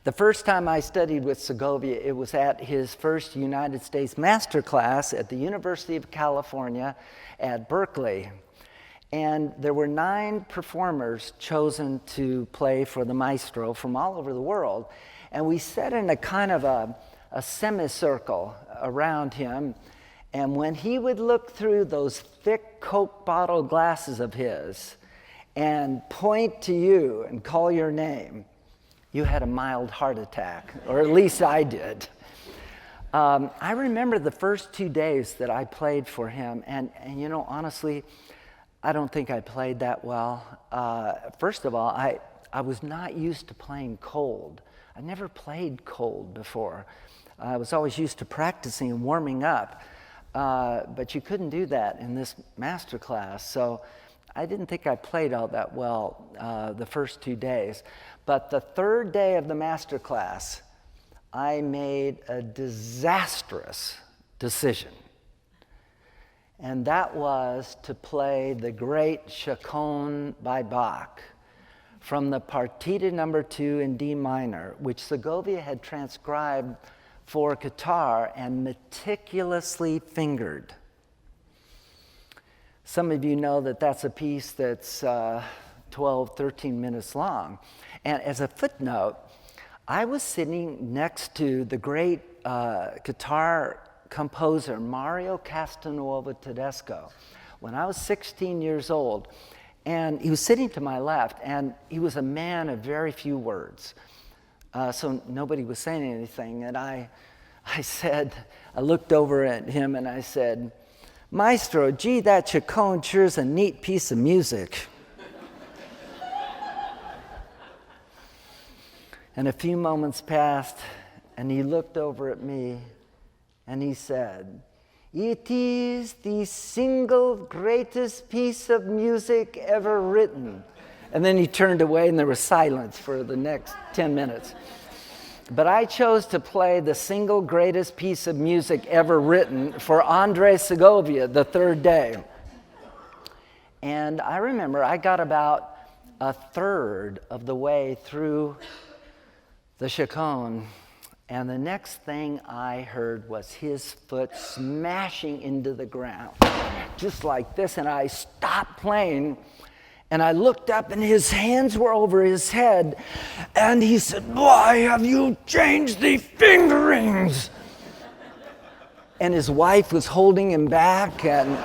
The first time I studied with Segovia, it was at his first United States master class at the University of California at Berkeley. And there were 9 performers chosen to play for the maestro from all over the world. And we sat in a kind of a semicircle around him. And when he would look through those thick Coke bottle glasses of his and point to you and call your name, you had a mild heart attack, or at least I did. I remember the first 2 days that I played for him, and you know, honestly, I don't think I played that well. First of all, I was not used to playing cold. I never played cold before. I was always used to practicing and warming up, but you couldn't do that in this master class, so I didn't think I played all that well the first 2 days. But the third day of the master class, I made a disastrous decision. And that was to play the great Chaconne by Bach from the Partita No. 2 in D minor, which Segovia had transcribed for guitar and meticulously fingered. Some of you know that that's a piece that's 12, 13 minutes long. And as a footnote, I was sitting next to the great guitar composer Mario Castelnuovo-Tedesco when I was 16 years old. And he was sitting to my left, and he was a man of very few words. So nobody was saying anything. And I looked over at him and I said, "Maestro, gee, that Chaconne sure is a neat piece of music." And a few moments passed, and he looked over at me, and he said, "It is the single greatest piece of music ever written." And then he turned away, and there was silence for the next 10 minutes. But I chose to play the single greatest piece of music ever written for Andrés Segovia the third day. And I remember I got about a third of the way through the Chaconne, and the next thing I heard was his foot smashing into the ground, just like this, and I stopped playing, and I looked up, and his hands were over his head, and he said, "Why have you changed the fingerings?" And his wife was holding him back, and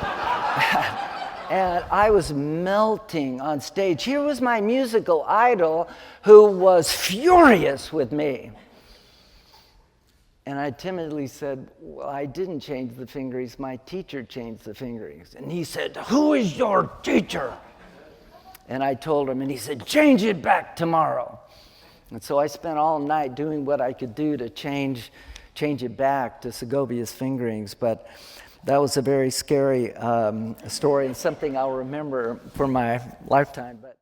I was melting on stage. Here was my musical idol who was furious with me. And I timidly said, "Well, I didn't change the fingerings. My teacher changed the fingerings." And he said, "Who is your teacher?" And I told him, and he said, "Change it back tomorrow." And so I spent all night doing what I could do to change it back to Segovia's fingerings. But that was a very scary story and something I'll remember for my lifetime. But